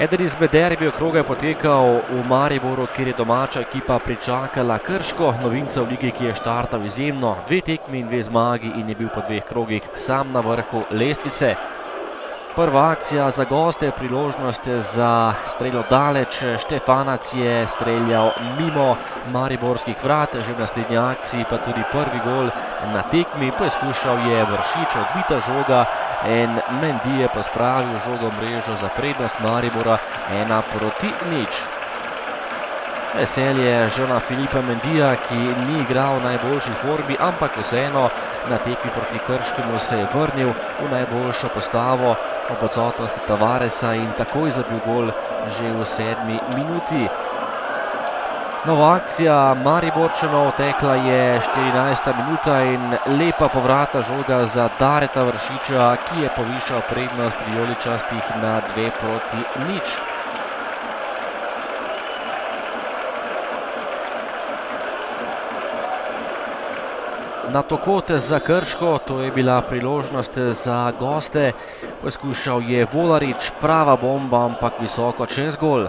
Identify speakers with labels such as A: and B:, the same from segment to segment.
A: Eden izmed derbijev kroga je potekal v Mariboru, kjer je domača ekipa pričakala Krško, novinca v ligi, ki je štartal izjemno, 2 tekmi in 2 zmagi in je bil po 2 krogih sam na vrhu lestvice. Prva akcija za goste, priložnost za strelo daleč, Štefanac je streljal mimo mariborskih vrat, že v naslednji akciji pa tudi prvi gol na tekmi, poizkušal je Vršič, odbita žoga in Mendy je pospravil žogo v mrežo za prednost Maribora 1:0. Veselje žona Filipa Mendyja, ki ni igral v najboljši formi, ampak vseeno na tekmi proti Krškemu se je vrnil v najboljšo postavo ob odsotnosti Tavaresa in takoj zabil gol že v 7. minuti. Nova akcija Mariborčanov, tekla je 14. minuta in lepa povratna žoga za Dareta Vršiča, ki je povišal prednost vijoličastih na 2:0. Na tokote za Krško, to je bila priložnost za goste, poskušal je Volarič, prava bomba, ampak visoko čez gol.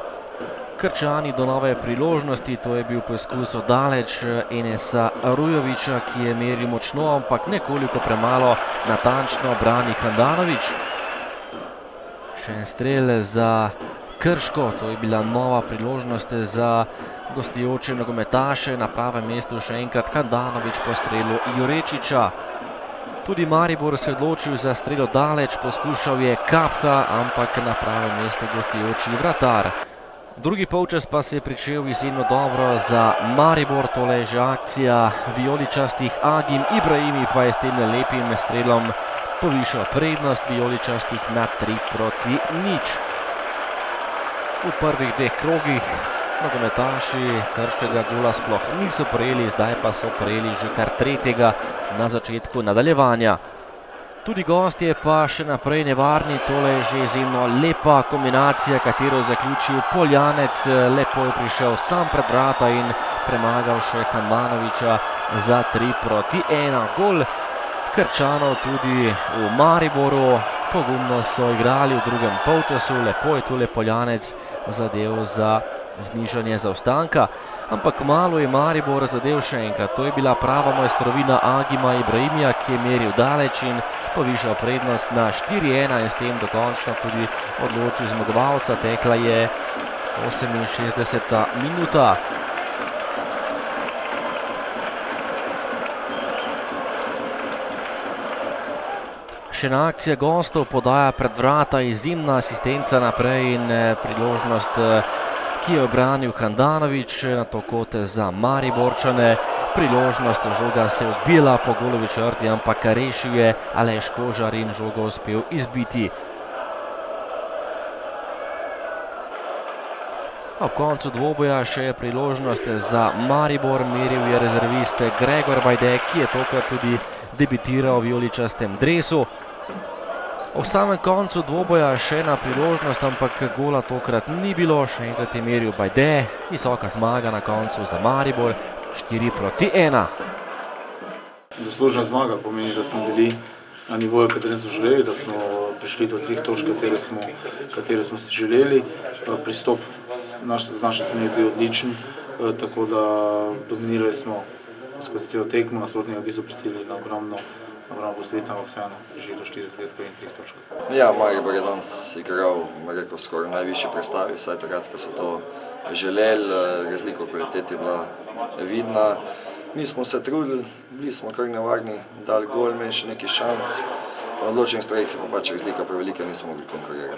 A: Krčani do nove priložnosti, to je bil poskus oddaleč Enesa Rujoviča, ki je meril močno, ampak nekoliko premalo natančno brani Handanović. Še en strel za Krško, to je bila nova priložnost za gostujoče nogometaše, na pravem mestu še enkrat Handanović po strelu Jurečiča. Tudi Maribor se je odločil za strelo daleč, poskušal je Kapka, ampak na pravem mestu gostujoči vratar. Drugi polčas pa se je pričel izjemno dobro za Maribor, tole je že akcija vijoličastih, Agim Ibrahimi pa je s tem lepim strelom povišal prednost vijoličastih na 3:0. V prvih 2 krogih nogometaši Krškega gola sploh niso prejeli, zdaj pa so prejeli že kar 3. na začetku nadaljevanja. Tudi gostje pa še naprej nevarni, tole je že izjemno lepa kombinacija, katero je zaključil Poljanec, lepo je prišel sam pred vrata in premagal še Handanovića za 3:1. Gol Krčanov tudi v Mariboru, pogumno so igrali v drugem polčasu, lepo je tule Poljanec zadev za znižanje zaostanka, ampak kmalu je Maribor zadev še enkrat. To je bila prava mojstrovina Agima Ibrahimija, ki je meril daleč in povišal prednost na 4:1 in s tem dokončno tudi odločil zmagovalca. Tekla je 68. minuta. Še ena akcija gostov, podaja pred vrata, izjemna asistenca naprej in priložnost, ki je obranil Handanović, na tokote za Mariborčane. Priložnost, žoga se je odbila po golovi črti, ampak rešil je Aleš Kožar in žogo uspel izbiti. Ob koncu dvoboja še priložnost za Maribor, meril je rezervist Gregor Bajde, ki je tokrat tudi debitiral v vijoličastem dresu. Ob samem koncu dvoboja še ena priložnost, ampak gola tokrat ni bilo, še enkrat je meril Bajde, visoka zmaga na koncu za Maribor, 4:1.
B: Zaslužena zmaga pomeni, da smo bili na nivoju, katerem smo želeli, da smo prišli do 3 točk, katere smo si želeli. Pristop z naše strani je bil odličen, tako da dominirali smo skozi celo tekmo, nasprotnega bi so prisilili na ogromno postavitev, ampak vseeno prišli do 40 in 3 točk.
C: Ja, Maribor je danes igral, rekel, skoraj najvišji predstavi, saj takrat, ko so to želeli, razlika v kvaliteti je bila vidna. Mi smo se trudili, bili smo kar nevarni, dali gol, imeli še nekaj šans. V odločenih stvareh se pa pač razlika prevelika, nismo mogli konkurirati.